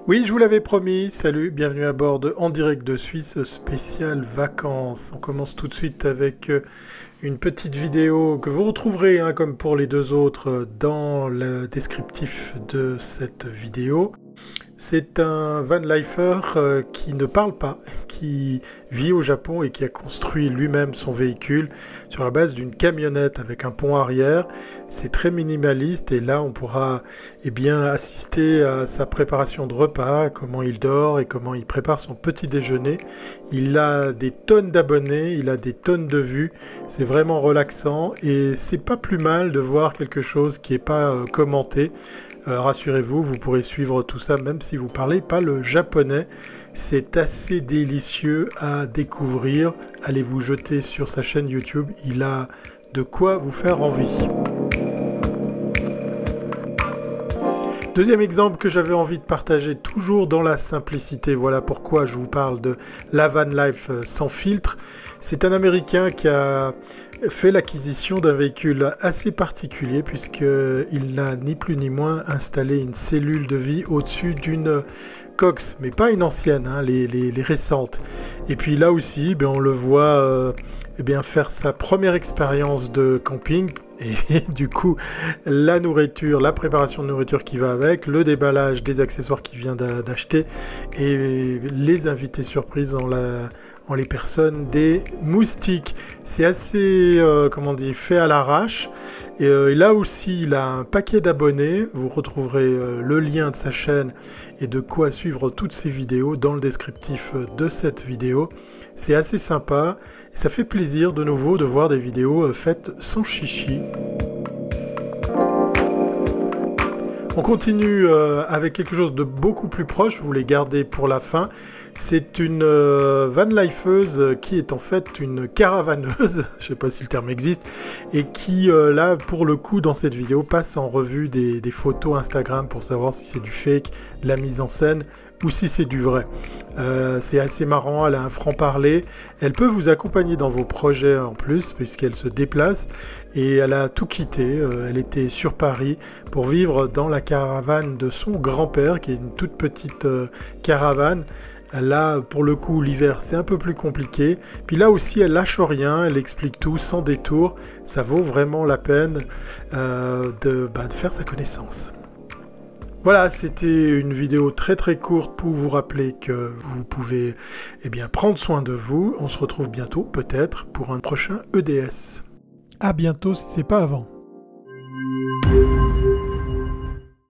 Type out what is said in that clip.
Oui, je vous l'avais promis, salut, bienvenue à bord de En direct de Suisse spécial vacances. On commence tout de suite avec une petite vidéo que vous retrouverez, comme pour les deux autres, dans le descriptif de cette vidéo. C'est un van lifer qui ne parle pas, qui vit au Japon et qui a construit lui-même son véhicule sur la base d'une camionnette avec un pont arrière. C'est très minimaliste et là on pourra assister à sa préparation de repas, comment il dort et comment il prépare son petit déjeuner. Il a des tonnes d'abonnés, il a des tonnes de vues, c'est vraiment relaxant et c'est pas plus mal de voir quelque chose qui n'est pas commenté. Rassurez-vous, vous pourrez suivre tout ça même si vous ne parlez pas le japonais. C'est assez délicieux à découvrir. Allez vous jeter sur sa chaîne YouTube, il a de quoi vous faire envie. Deuxième exemple que j'avais envie de partager, toujours dans la simplicité, voilà pourquoi je vous parle de la van life sans filtre. C'est un Américain qui a fait l'acquisition d'un véhicule assez particulier puisqu'il n'a ni plus ni moins installé une cellule de vie au-dessus d'une Cox, mais pas une ancienne, les récentes. Et puis là aussi, on le voit faire sa première expérience de camping. Et du coup, la nourriture, la préparation de nourriture qui va avec, le déballage des accessoires qu'il vient d'acheter et les invités surprises en les personnes des moustiques. C'est assez, fait à l'arrache. Et là aussi, il a un paquet d'abonnés. Vous retrouverez le lien de sa chaîne et de quoi suivre toutes ses vidéos dans le descriptif de cette vidéo. C'est assez sympa et ça fait plaisir de nouveau de voir des vidéos faites sans chichi. On continue avec quelque chose de beaucoup plus proche, vous les gardez pour la fin. C'est une vanlifeuse qui est en fait une caravaneuse, je ne sais pas si le terme existe, et qui là pour le coup dans cette vidéo passe en revue des photos Instagram pour savoir si c'est du fake, de la mise en scène ou si c'est du vrai. C'est assez marrant, elle a un franc-parler, elle peut vous accompagner dans vos projets en plus puisqu'elle se déplace et elle a tout quitté, elle était sur Paris pour vivre dans la caravane de son grand-père qui est une toute petite caravane. Là, pour le coup, l'hiver, c'est un peu plus compliqué. Puis là aussi, elle lâche rien, elle explique tout sans détour. Ça vaut vraiment la peine de faire sa connaissance. Voilà, c'était une vidéo très très courte pour vous rappeler que vous pouvez prendre soin de vous. On se retrouve bientôt, peut-être, pour un prochain EDS. À bientôt si c'est pas avant.